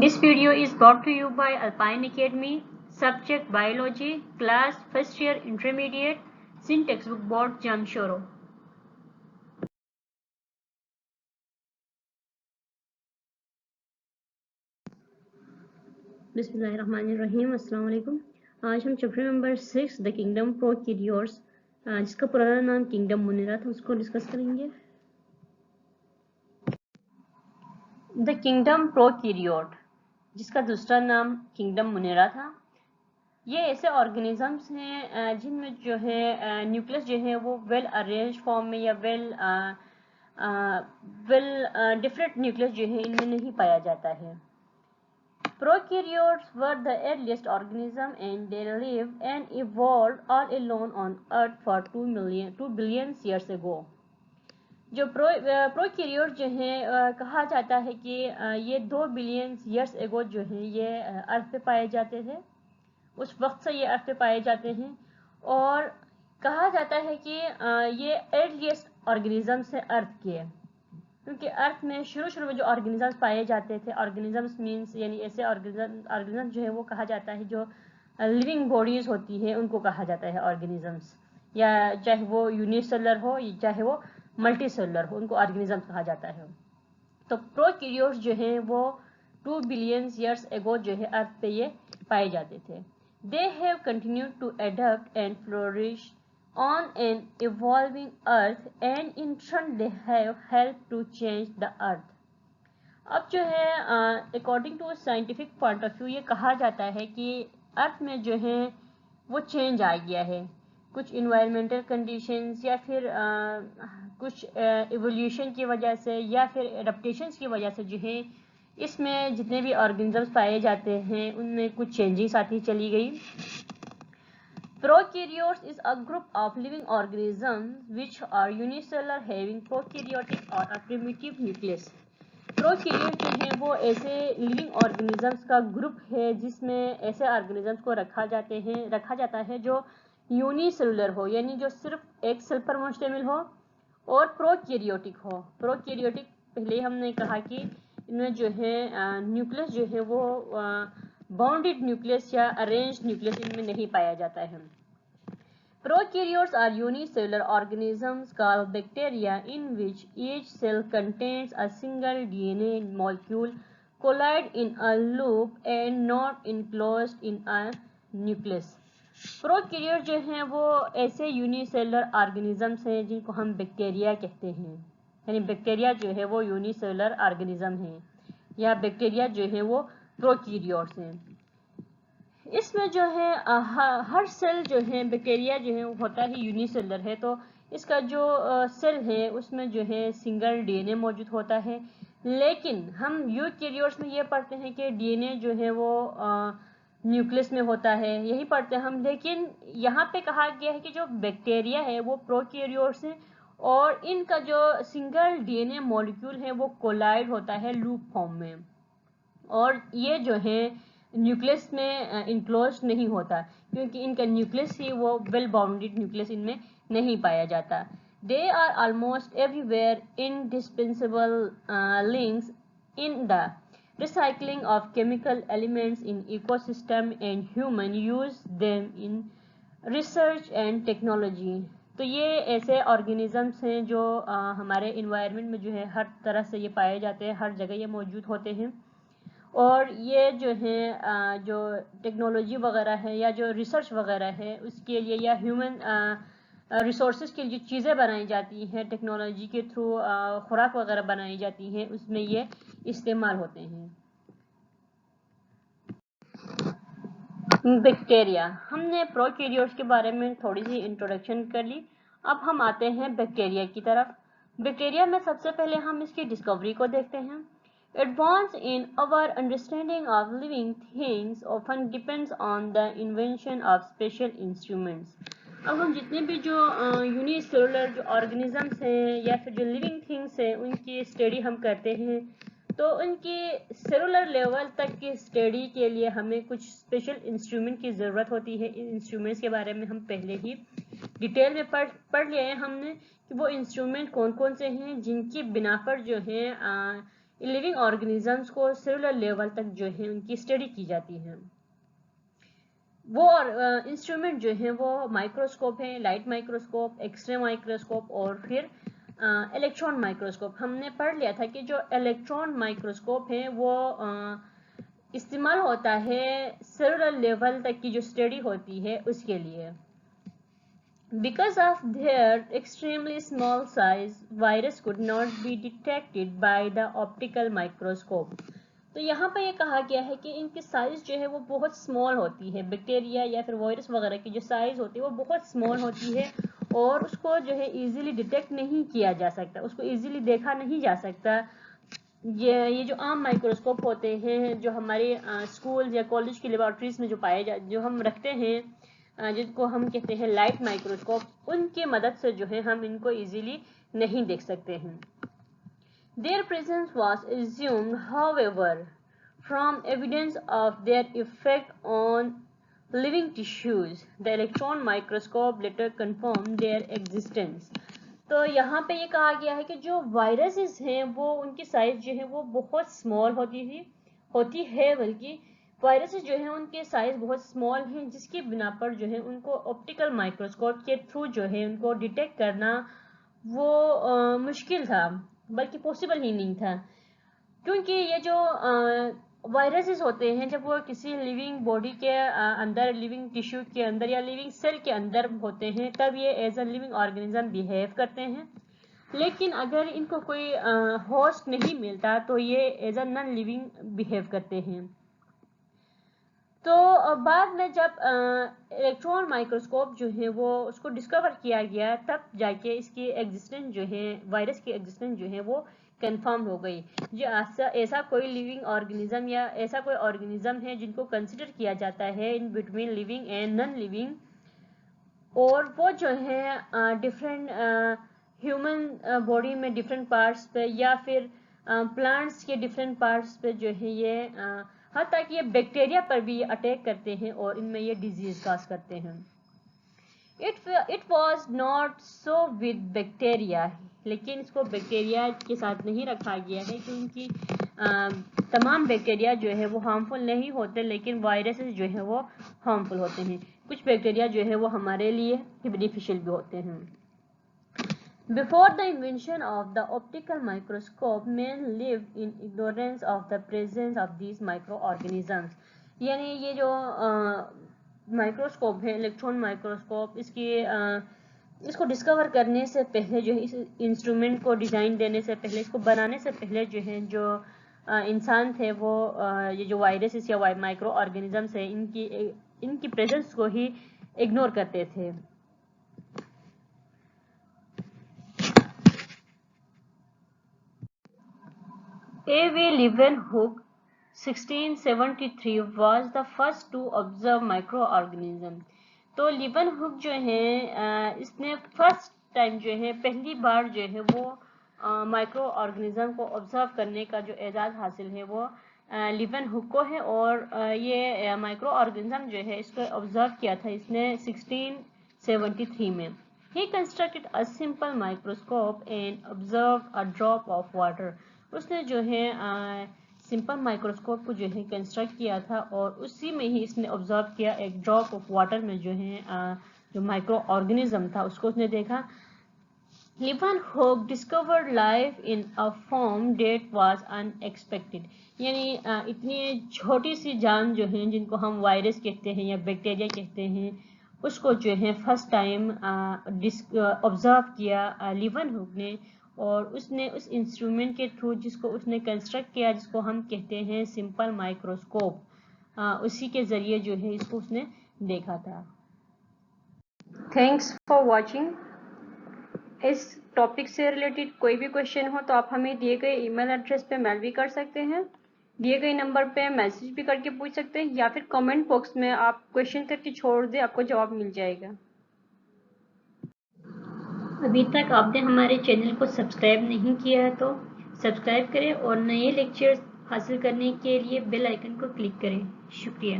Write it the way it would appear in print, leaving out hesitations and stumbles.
This video is brought to you by Alpine Academy, subject Biology, class first year intermediate, Sin textbook board Jamshoro. बिस्मिल्लाहिर्रहमानिर्रहीम, अस्सलाम वालेकुम। आज हम chapter number 6 the kingdom prokaryotes, जिसका पुराना नाम किंगडम मुनिरा था, उसको डिस्कस करेंगे। द किंगडम प्रोकैरियोट, जिसका दूसरा नाम किंगडम मुनिरा था, ये ऐसे ऑर्गेनिजम्स हैं जिनमें जो है न्यूक्लियस जो है वो वेल अरेंज फॉर्म में या वेल डिफरेंट न्यूक्लियस जो है इनमें नहीं पाया जाता है। Prokaryotes were the earliest organism and they lived and evolved all alone on Earth for 2 billion years ago. जो प्रोकैरियोट जो है कहा जाता है कि ये 2 बिलियन ईयर्स एगो जो है ये अर्थ पे पाए जाते हैं। उस वक्त से ये अर्थ पे पाए जाते हैं और कहा जाता है कि ये अर्लीस्ट ऑर्गेनिजम्स है अर्थ के, क्योंकि अर्थ में शुरू में जो ऑर्गेनिजम्स पाए जाते थे, ऑर्गेनिजम्स मीन्स यानी ऐसे ऑर्गेनिज्म जो है वो कहा जाता है जो लिविंग बॉडीज होती है उनको कहा जाता है ऑर्गेनिजम्स, या चाहे वो यूनिसेलुलर हो चाहे वो मल्टीसेलुलर हो, उनको ऑर्गेनिजम्स कहा जाता है। तो प्रोकैरियोट्स जो है वो 2 बिलियन ईयर्स एगो जो है अर्थ पे ये पाए जाते थे। They have continued to adapt and flourish on an evolving earth and in turn they have helped to change the earth. अब जो है according to scientific point of view ये कहा जाता है कि अर्थ में जो है वो चेंज आ गया है, कुछ इन्वायरमेंटल कंडीशंस या फिर कुछ इवोल्यूशन की वजह से या फिर एडाप्टेशंस की वजह से जो है इसमें जितने भी ऑर्गेनिजम्स पाए जाते हैं उनमें कुछ चेंजेस आती चली गई। Prokaryotes is a group of living organisms which are unicellular having prokaryotic or a primitive nucleus. Prokaryote जो है वो ऐसे लिविंग ऑर्गेनिजम्स का ग्रुप है जिसमें ऐसे ऑर्गेनिजम्स को रखा जाता है जो यूनिसेलुलर हो, यानी जो सिर्फ एक सेल पर मुश्तमिल हो, और प्रोकैरियोटिक हो। प्रोकैरियोटिक पहले हमने कहा कि इनमें जो है न्यूक्लियस जो है वो बाउंडेड न्यूक्लियस या अरेंज्ड न्यूक्लियस इनमें नहीं पाया जाता है। Prokaryotes are unicellular organisms called bacteria in which each cell contains a single DNA molecule collide in a loop and not enclosed in a nucleus. Prokaryote जो हैं वो ऐसे यूनिसेलुलर ऑर्गेनिजम्स हैं जिनको हम बैक्टीरिया कहते हैं, यानी बैक्टीरिया जो है वो यूनिसेलुलर ऑर्गेनिज्म हैं या बैक्टीरिया जो है वो प्रोकैरियोट्स हैं। इसमें जो है हर सेल जो है बैक्टीरिया जो है होता है यूनिसेलुलर है, तो इसका जो सेल है उसमें जो है सिंगल डीएनए मौजूद होता है। लेकिन हम यूकैरियोट्स में ये पढ़ते हैं कि डीएनए जो है वो न्यूक्लियस में होता है, यही पढ़ते हैं हम। लेकिन यहाँ पे कहा गया है कि जो बैक्टीरिया है वो प्रोकैरियोट्स हैं और इनका जो सिंगल डीएनए मॉलिक्यूल है वो कोलाइड होता है लूप फॉर्म में, और ये जो है न्यूक्लियस में इनक्लोज नहीं होता क्योंकि इनका न्यूक्लियस ही वो वेल बाउंडेड न्यूक्लियस इनमें नहीं पाया जाता। They are almost everywhere indispensable links in the recycling of chemical elements in ecosystem and human use them in research and technology। तो ये ऐसे ऑर्गेनिजम्स हैं जो हमारे इन्वायरमेंट में जो है हर तरह से ये पाए जाते हैं, हर जगह ये मौजूद होते हैं, और ये जो है जो टेक्नोलॉजी वगैरह है या जो रिसर्च वगैरह है उसके लिए या ह्यूमन रिसोर्सेज के लिए जो चीज़ें बनाई जाती हैं टेक्नोलॉजी के थ्रू, खुराक वगैरह बनाई जाती हैं, उसमें ये इस्तेमाल होते हैं। बैक्टीरिया, हमने प्रोकैरियोट्स के बारे में थोड़ी सी इंट्रोडक्शन कर ली, अब हम आते हैं बैक्टीरिया की तरफ। बैक्टीरिया में सबसे पहले हम इसकी डिस्कवरी को देखते हैं। Advance in our understanding of living things often depends on the invention of special instruments. अब हम जितने भी जो यूनिसेलुलर जो ऑर्गेनिजम्स हैं या फिर जो लिविंग थिंग्स हैं उनकी स्टडी हम करते हैं, तो उनकी सेलुलर लेवल तक की स्टडी के लिए हमें कुछ स्पेशल इंस्ट्रूमेंट की ज़रूरत होती है। इन इंस्ट्रूमेंट्स के बारे में हम पहले ही डिटेल में पढ़ लिए हैं हमने कि वो इंस्ट्रूमेंट कौन कौन से हैं जिनकी बिना पर जो है लिविंग ऑर्गेनिजम्स को सेलुलर लेवल तक जो है उनकी स्टडी की जाती है। वो इंस्ट्रूमेंट जो है वो माइक्रोस्कोप है, लाइट माइक्रोस्कोप, एक्सरे माइक्रोस्कोप और फिर इलेक्ट्रॉन माइक्रोस्कोप। हमने पढ़ लिया था कि जो इलेक्ट्रॉन माइक्रोस्कोप है वो इस्तेमाल होता है सेलुलर लेवल तक की जो स्टडी होती है उसके लिए। Because of their extremely small size, virus could not be detected by the optical microscope. तो यहाँ पर ये कहा गया है कि इनकी साइज जो है वो बहुत स्मॉल होती है। बैक्टीरिया या फिर वायरस वगैरह की जो साइज होती है वो बहुत स्मॉल होती है और उसको जो है इजीली डिटेक्ट नहीं किया जा सकता, उसको इजीली देखा नहीं जा सकता। ये जो आम माइक्रोस्कोप होते हैं जो हमारे स्कूल या कॉलेज की लेबोरेटरीज में जो हम रखते हैं, जिनको हम कहते हैं लाइट माइक्रोस्कोप, उनकी मदद से जो है हम इनको इजीली नहीं देख सकते हैं। Their presence was assumed, however, from evidence of their effect on living tissues. The electron microscope later confirmed their existence. तो यहाँ पे ये कहा गया है कि जो वायरसेस हैं वो उनकी साइज जो है वो बहुत स्मॉल होती है बल्कि वायरसेस जो है उनके साइज बहुत स्मॉल हैं, जिसकी बिना पर जो है उनको ऑप्टिकल माइक्रोस्कोप के थ्रू जो है उनको डिटेक्ट करना वो मुश्किल था, बल्कि पॉसिबल ही नहीं था। क्योंकि ये जो वायरसेस होते हैं जब वो किसी लिविंग बॉडी के अंदर, लिविंग टिश्यू के अंदर या लिविंग सेल के अंदर होते हैं, तब ये as a living organism behave करते हैं। लेकिन अगर इनको कोई होस्ट नहीं मिलता तो ये as a non living behave करते हैं। तो बाद में जब इलेक्ट्रॉन माइक्रोस्कोप जो है वो उसको डिस्कवर किया गया, तब जाके इसकी एग्जिस्टेंस जो है, वायरस की एग्जिस्टेंस जो है वो कंफर्म हो गई। जो ऐसा कोई लिविंग ऑर्गेनिज्म या ऐसा कोई ऑर्गेनिज्म है जिनको कंसिडर किया जाता है in between living and non living, और वो जो है डिफरेंट ह्यूमन बॉडी में डिफरेंट पार्ट्स पे या फिर प्लांट्स के डिफरेंट पार्ट्स पे जो है ये तक ये बैक्टीरिया पर भी अटैक करते हैं और इनमें ये डिजीज काज करते हैं। It was not so with bacteria, लेकिन इसको बैक्टीरिया के साथ नहीं रखा गया है क्योंकि तमाम बैक्टीरिया जो है वो हार्मफुल नहीं होते, लेकिन वायरसेस जो है वो हार्मफुल होते हैं। कुछ बैक्टीरिया जो है वो हमारे लिए बेनिफिशियल भी होते हैं। Before the invention of the optical microscope, men lived in ignorance of the presence of these microorganisms. यानी ये जो माइक्रोस्कोप है, इलेक्ट्रॉन माइक्रोस्कोप, इसको डिस्कवर करने से पहले जो है, इस इंस्ट्रूमेंट को डिज़ाइन देने से पहले, इसको बनाने से पहले जो है जो इंसान थे वो ये जो वायरसेस या माइक्रो ऑर्गेनिजम्स है इनकी प्रेजेंस को ही इग्नोर करते थे। A.V. Leeuwenhoek 1673 was the first to observe microorganism. तो लीवनहुक जो है इसने फर्स्ट टाइम जो है पहली बार जो है वो माइक्रो ऑर्गेनिज्म को ऑब्जर्व करने का जो एजाज़ हासिल है वो लीवनहुक को है, और ये माइक्रो ऑर्गेनिज्म जो है इसको ऑब्जर्व किया था इसने 1673 में। He constructed a simple microscope and observed a drop of water. उसने जो है सिंपल माइक्रोस्कोप को जो है कंस्ट्रक्ट किया था और उसी में ही इसने ऑब्जर्व किया, एक ड्रॉप ऑफ वाटर में जो है जो माइक्रो ऑर्गेनिज्म था उसको उसने देखा। Leeuwenhoek discovered life in a form that was unexpected, यानी इतनी छोटी सी जान जो है जिनको हम वायरस कहते हैं या बैक्टीरिया कहते हैं, उसको जो है फर्स्ट टाइम ऑब्जर्व किया लीवनहुक ने, और उसने उस इंस्ट्रूमेंट के थ्रू जिसको उसने कंस्ट्रक्ट किया, जिसको हम कहते हैं सिंपल माइक्रोस्कोप, उसी के ज़रिए जो है इसको उसने देखा था। Thanks for watching. इस टॉपिक से रिलेटेड कोई भी क्वेश्चन हो तो आप हमें दिए गए ईमेल एड्रेस पे मेल भी कर सकते हैं, दिए गए नंबर पे मैसेज भी करके पूछ सकते हैं, या फिर कमेंट बॉक्स में आप क्वेश्चन करके छोड़ दें, आपको जवाब मिल जाएगा। अभी तक आपने हमारे चैनल को सब्सक्राइब नहीं किया है तो सब्सक्राइब करें और नए लेक्चर्स हासिल करने के लिए बेल आइकन को क्लिक करें। शुक्रिया।